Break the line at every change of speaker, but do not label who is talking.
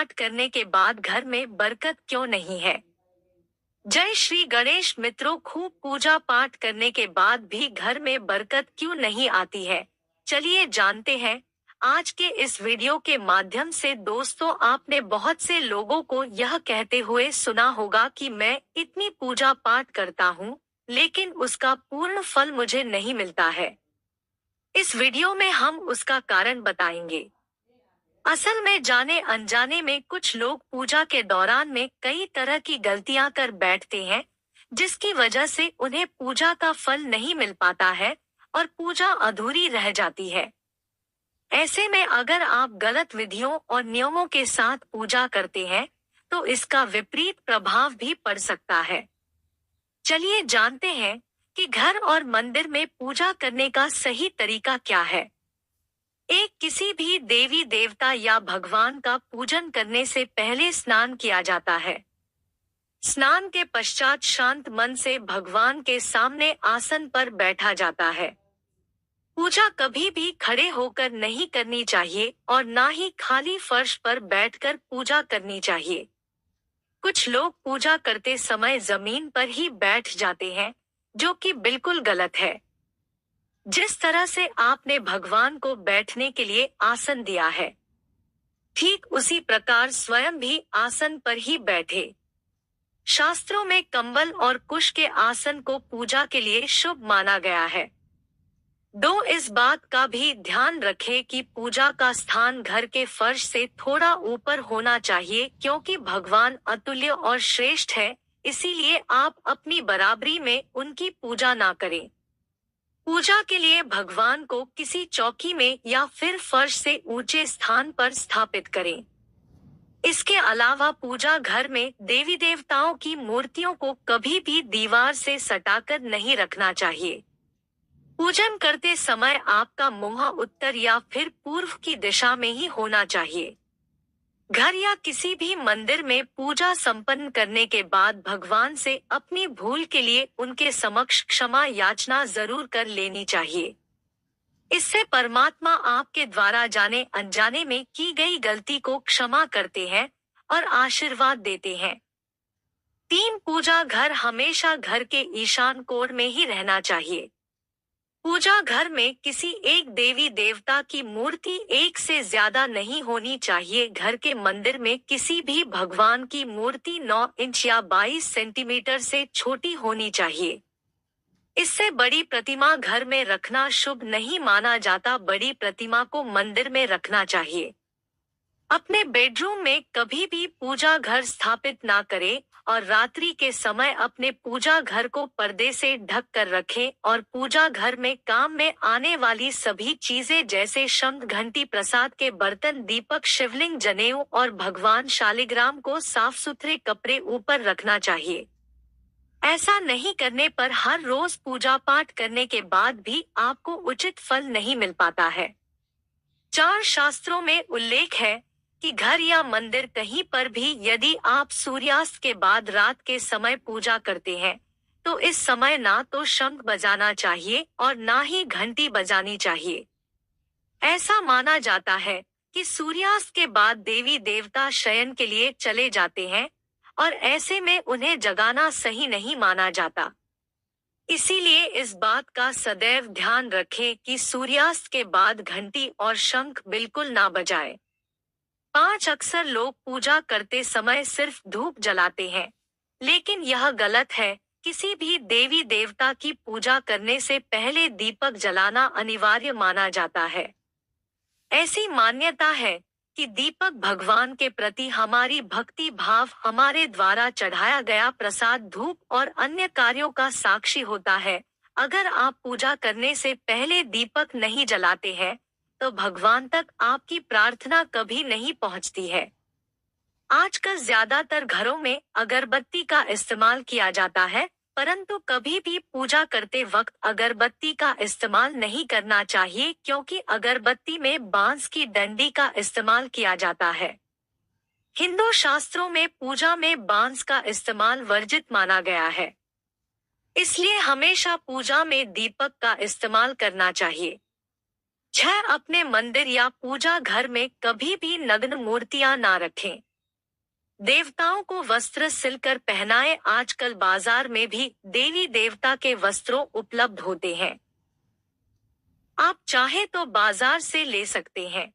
पाठ करने के बाद घर में बरकत क्यों नहीं है? जय श्री गणेश मित्रों, खूब पूजा पाठ करने के बाद भी घर में बरकत क्यों नहीं आती है? चलिए जानते हैं। आज के इस वीडियो के माध्यम से दोस्तों, आपने बहुत से लोगों को यह कहते हुए सुना होगा कि मैं इतनी पूजा पाठ करता हूँ, लेकिन उसका पूर्ण फल मुझे नहीं मिलता है। इस वीडियो में हम उसका कारण बताएंगे। असल में जाने अनजाने में कुछ लोग पूजा के दौरान में कई तरह की गलतियां कर बैठते हैं, जिसकी वजह से उन्हें पूजा का फल नहीं मिल पाता है और पूजा अधूरी रह जाती है। ऐसे में अगर आप गलत विधियों और नियमों के साथ पूजा करते हैं, तो इसका विपरीत प्रभाव भी पड़ सकता है। चलिए जानते हैं कि घर और मंदिर में पूजा करने का सही तरीका क्या है। किसी भी देवी देवता या भगवान का पूजन करने से पहले स्नान किया जाता है। स्नान के पश्चात शांत मन से भगवान के सामने आसन पर बैठा जाता है। पूजा कभी भी खड़े होकर नहीं करनी चाहिए और ना ही खाली फर्श पर बैठकर पूजा करनी चाहिए। कुछ लोग पूजा करते समय जमीन पर ही बैठ जाते हैं, जो कि बिल्कुल गलत है। जिस तरह से आपने भगवान को बैठने के लिए आसन दिया है, ठीक उसी प्रकार स्वयं भी आसन पर ही बैठे। शास्त्रों में कंबल और कुश के आसन को पूजा के लिए शुभ माना गया है। इस बात का भी ध्यान रखें कि पूजा का स्थान घर के फर्श से थोड़ा ऊपर होना चाहिए, क्योंकि भगवान अतुल्य और श्रेष्ठ है, इसीलिए आप अपनी बराबरी में उनकी पूजा ना करें। पूजा के लिए भगवान को किसी चौकी में या फिर फर्श से ऊंचे स्थान पर स्थापित करें। इसके अलावा पूजा घर में देवी देवताओं की मूर्तियों को कभी भी दीवार से सटाकर नहीं रखना चाहिए। पूजन करते समय आपका मुंह उत्तर या फिर पूर्व की दिशा में ही होना चाहिए। घर या किसी भी मंदिर में पूजा संपन्न करने के बाद भगवान से अपनी भूल के लिए उनके समक्ष क्षमा याचना जरूर कर लेनी चाहिए। इससे परमात्मा आपके द्वारा जाने अनजाने में की गई गलती को क्षमा करते हैं और आशीर्वाद देते हैं। पूजा घर हमेशा घर के ईशान कोण में ही रहना चाहिए। पूजा घर में किसी एक देवी देवता की मूर्ति एक से ज्यादा नहीं होनी चाहिए। घर के मंदिर में किसी भी भगवान की मूर्ति 9 इंच या 22 सेंटीमीटर से छोटी होनी चाहिए। इससे बड़ी प्रतिमा घर में रखना शुभ नहीं माना जाता। बड़ी प्रतिमा को मंदिर में रखना चाहिए। अपने बेडरूम में कभी भी पूजा घर स्थापित ना करें और रात्रि के समय अपने पूजा घर को पर्दे से ढक कर रखें और पूजा घर में काम में आने वाली सभी चीजें जैसे शंख, घंटी, प्रसाद के बर्तन, दीपक, शिवलिंग, जनेऊ और भगवान शालिग्राम को साफ सुथरे कपड़े ऊपर रखना चाहिए। ऐसा नहीं करने पर हर रोज पूजा पाठ करने के बाद भी आपको उचित फल नहीं मिल पाता है। 4 शास्त्रों में उल्लेख है कि घर या मंदिर कहीं पर भी यदि आप सूर्यास्त के बाद रात के समय पूजा करते हैं, तो इस समय ना तो शंख बजाना चाहिए और ना ही घंटी बजानी चाहिए। ऐसा माना जाता है कि सूर्यास्त के बाद देवी देवता शयन के लिए चले जाते हैं और ऐसे में उन्हें जगाना सही नहीं माना जाता। इसीलिए इस बात का सदैव ध्यान रखें कि सूर्यास्त के बाद घंटी और शंख बिल्कुल ना बजाएं। 5 अक्सर लोग पूजा करते समय सिर्फ धूप जलाते हैं, लेकिन यह गलत है। किसी भी देवी देवता की पूजा करने से पहले दीपक जलाना अनिवार्य माना जाता है। ऐसी मान्यता है कि दीपक भगवान के प्रति हमारी भक्ति भाव, हमारे द्वारा चढ़ाया गया प्रसाद, धूप और अन्य कार्यों का साक्षी होता है। अगर आप पूजा करने से पहले दीपक नहीं जलाते हैं, तो भगवान तक आपकी प्रार्थना कभी नहीं पहुंचती है। आजकल ज्यादातर घरों में अगरबत्ती का इस्तेमाल किया जाता है, परंतु कभी भी पूजा करते वक्त अगरबत्ती का इस्तेमाल नहीं करना चाहिए, क्योंकि अगरबत्ती में बांस की डंडी का इस्तेमाल किया जाता है। हिंदू शास्त्रों में पूजा में बांस का इस्तेमाल वर्जित माना गया है। इसलिए हमेशा पूजा में दीपक का इस्तेमाल करना चाहिए। 6 अपने मंदिर या पूजा घर में कभी भी नग्न मूर्तियां ना रखें। देवताओं को वस्त्र सिलकर पहनाए। आजकल बाजार में भी देवी देवता के वस्त्रों उपलब्ध होते हैं। आप चाहे तो बाजार से ले सकते हैं।